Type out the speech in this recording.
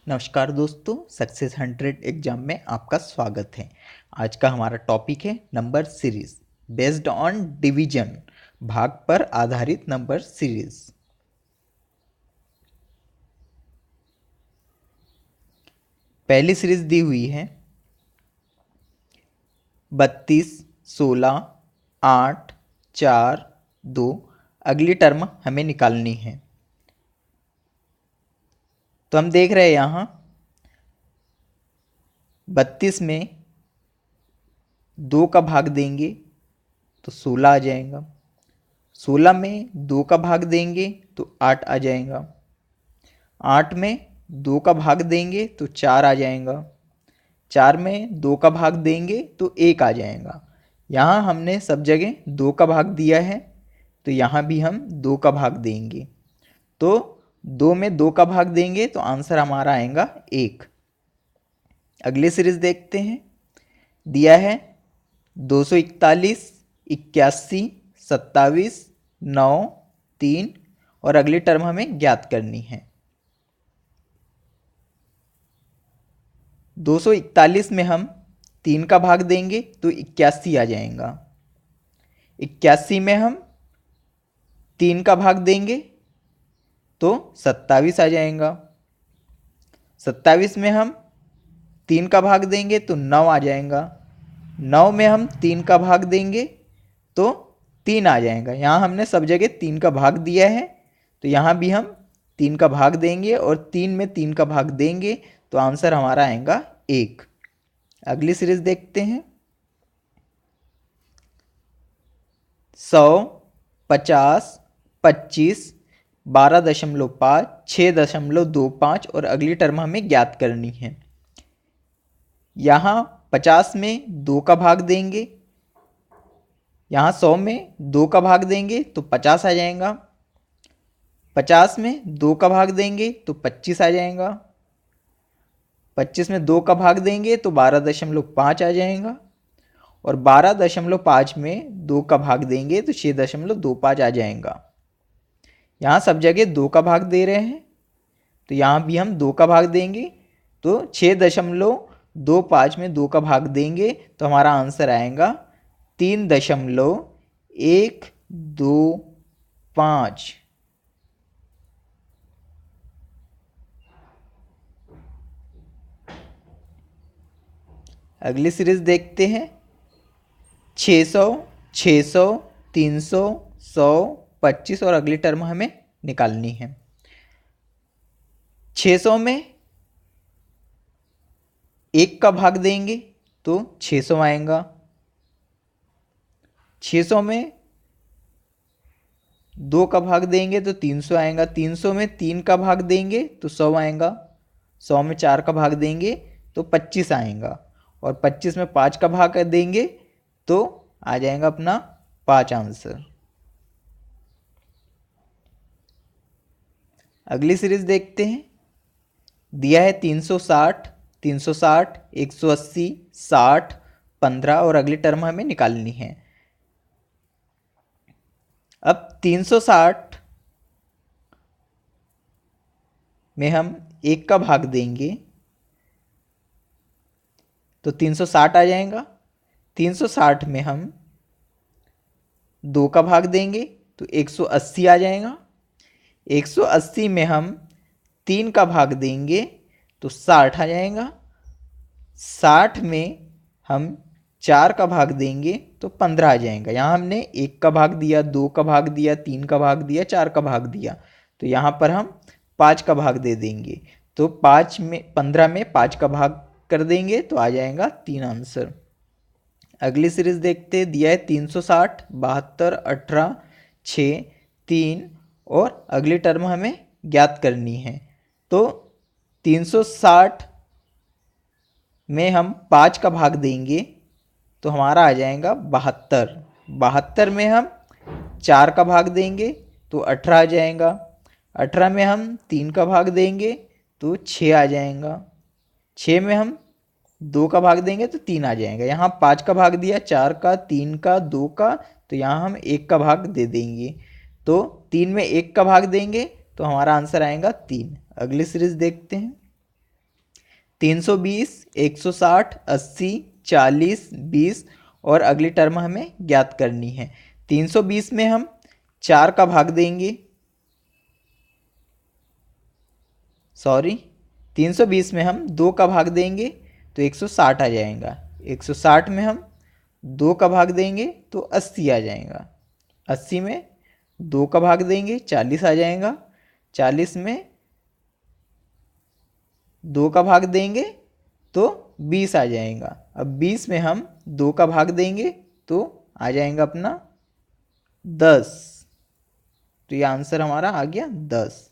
नमस्कार दोस्तों, success 100 exam में आपका स्वागत है। आज का हमारा टॉपिक है number series based on division, भाग पर आधारित नंबर सीरीज। पहली सीरीज दी हुई है 32, 16, 8, 4, 2। अगली टर्म हमें निकालनी है। तो हम देख रहे हैं यहाँ 32 में 2 का भाग देंगे तो 16 आ जाएगा। 16 में 2 का भाग देंगे तो 8 आ जाएगा। 8 में 2 का भाग देंगे तो 4 आ जाएगा। 4 में 2 का भाग देंगे तो 1 आ जाएगा। यहाँ हमने सब जगह 2 का भाग दिया है तो यहाँ भी हम 2 का भाग देंगे। तो 2 में 2 का भाग देंगे तो आंसर हमारा आएगा 1। अगली सीरीज देखते हैं। दिया है 241, 81, 27, 9, 3 और अगली टर्म हमें ज्ञात करनी है। 241 में हम 3 का भाग देंगे तो 81 आ जाएगा। 81 में हम 3 का भाग देंगे तो 27 आ जाएगा। 27 में हम 3 का भाग देंगे तो 9 आ जाएगा। 9 में हम 3 का भाग देंगे तो 3 आ जाएगा। यहाँ हमने सब जगह 3 का भाग दिया है तो यहाँ भी हम 3 का भाग देंगे और 3 में 3 का भाग देंगे तो आंसर हमारा आएगा 1। अगली सीरीज देखते हैं। 100, 50, 25, 12.5, 6.25 और अगली टर्म हमें ज्ञात करनी है। यहाँ 50 में 2 का भाग देंगे, यहाँ 100 में 2 का भाग देंगे तो 50 आ जाएगा। 50 में 2 का भाग देंगे तो 25 आ जाएगा। 25 में 2 का भाग देंगे तो 12.5 आ जाएगा और 12.5 में 2 का भाग देंगे तो 6.25 आ जाएगा। यहाँ सब जगह 2 का भाग दे रहे हैं तो यहाँ भी हम 2 का भाग देंगे तो 6.25 में 2 का भाग देंगे तो हमारा आंसर आएगा 3.125। अगली सीरीज देखते हैं। 600, 600, 300, 100, 25 और अगली टर्म हमें निकालनी है। 600 में 1 का भाग देंगे तो 600 आएगा। 600 में 2 का भाग देंगे तो 300 आएगा। 300 में 3 का भाग देंगे तो 100 आएगा। 100 में 4 का भाग देंगे तो 25 आएगा और 25 में 5 का भाग देंगे तो आ जाएगा अपना 5 आंसर। अगली सीरीज देखते हैं। दिया है 360, 360, 180, 60, 15 और अगली टर्म हमें निकालनी है। अब 360 में हम 1 का भाग देंगे तो 360 आ जाएगा। 360 में हम 2 का भाग देंगे तो 180 आ जाएगा। 180 में हम 3 का भाग देंगे तो 60 आ जाएगा। 60 में हम 4 का भाग देंगे तो 15 आ जाएगा। यहाँ हमने 1 का भाग दिया, 2 का भाग दिया, 3 का भाग दिया, 4 का भाग दिया तो यहाँ पर हम 5 का भाग दे देंगे तो 15 में 5 का भाग कर देंगे तो आ जाएगा 3 आंसर। अगली सीरीज देखते। दिया है 360, 72, 18, 6, 3 और अगली टर्म हमें ज्ञात करनी है। तो 360 में हम 5 का भाग देंगे तो हमारा आ जाएगा 72। 72 में हम 4 का भाग देंगे तो 18 आ जाएगा। 18 में हम 3 का भाग देंगे तो 6 आ जाएगा। 6 में हम 2 का भाग देंगे तो 3 आ जाएगा। यहाँ 5 का भाग दिया, 4 का, 3 का, 2 का तो यहाँ हम 1 का भाग दे देंगे तो 3 में 1 का भाग देंगे तो हमारा आंसर आएगा 3। अगली सीरीज देखते हैं। 320, 160, 80, 40, 20 और अगली टर्म हमें ज्ञात करनी है। 320 में हम 4 का भाग देंगे, सॉरी 320 में हम 2 का भाग देंगे तो 160 आ जाएगा। 160 में हम 2 का भाग देंगे तो 80 आ जाएगा। 80 में 2 का भाग देंगे 40 आ जाएगा। 40 में 2 का भाग देंगे तो 20 आ जाएगा। अब 20 में हम 2 का भाग देंगे तो आ जाएगा अपना 10। तो ये आंसर हमारा आ गया 10।